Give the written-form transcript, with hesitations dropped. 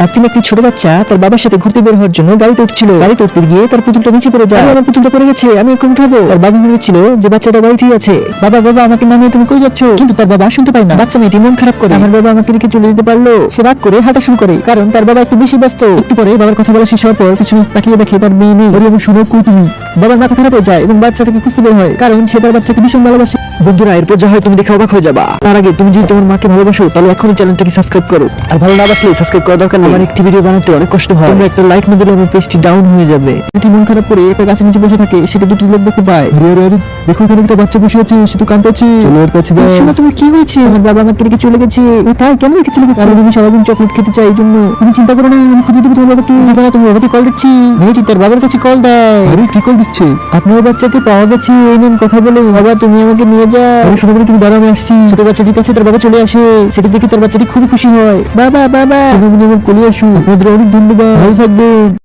একদিন একটি ছোট বাচ্চা তার বাবার সাথে ঘুরতে বের হওয়ার জন্য গাড়িতে উঠছিল। গাড়িতে উঠতে গিয়ে তার পুতুলটা নিচে পড়ে যায়। আমার পুতুলটা পড়ে গেছে, আমি এখন উঠাবো। তার বাবা ভেবেছিল যে বাচ্চাটা গাড়িতেই আছে। বাবা বাবা আমাকে নামিয়ে তুমি কই যাচ্ছ? কিন্তু তার বাবা শুনতে পায় না। বাচ্চা মেয়েটি মন খারাপ করে আমার বাবা আমাকে রেখে চলে যেতে পারলো। সে রাগ করে হাঁটা শুরু করে, কারণ তার বাবা একটু বেশি ব্যস্ত। একটু পরে বাবার কথা বলা শেষ হওয়ার পর পিছনে তাকিয়ে দেখে তার মেয়ে নেই। এবং শুনো কই তুমি? বাবার মাথা খারাপ হয়ে যায় এবং বাচ্চাটাকে খুঁজতে বের হয়, কারণ সে তার বাচ্চাকে ভীষণ ভালোবাসে। বন্ধুরা, এরপর যা হয় তুমি দেখে অবাক হয়ে যাবা। তার আগে তুমি যদি তোমার মাকে ভালোবাসো তাহলে এখনই চ্যানেলটাকে সাবস্ক্রাইব করো। আর ভালো না বাসলে সাবস্ক্রাইব করার দরকার নেই। আমার একটি ভিডিও বানাতে অনেক কষ্ট হয়, তোমরা একটা লাইক না দিলে আমার পেজটি ডাউন হয়ে যাবে। এটি মন খারাপ করে একটা গাছের নিচে বসে থাকে। সেটা দুটি লোক দেখতে পায়। আরে দেখো, এখানে একটা বাচ্চা বসে আছে, সে তো কাঁদছে। চলো ওর কাছে যাই। শোনো, তুমি কি হয়েছে? আমার বাবা আমাকে রেখে চলে গেছে। তাই কেন রেখে চলে গেছে? কারণ আমি সারাদিন চকলেট খেতে চাই, এই জন্য। তুমি চিন্তা করো না, আমি খুঁজে দেবো তোমার বাবাকে। চিন্তা না, তোমার বাবাকে কল দিচ্ছি। মেয়েটি তার বাবার কাছে কল দেয়। আরে কি কল দিচ্ছে? আপনার বাচ্চাকে পাওয়া গেছে, এই নিন কথা বলে। বাবা তুমি আমাকে নিয়ে যাও। আমি শোনো, তুমি দাঁড়াও, আমি আসছি। ছোট বাচ্চাটির কাছে তার বাবা চলে আসে। সেটা দেখে তার বাচ্চাটি খুবই খুশি হয়। বাবা বাবা তুমি আমার কোলে আসো। আপনাদের অনেক ধন্যবাদ, ভালো থাকবেন।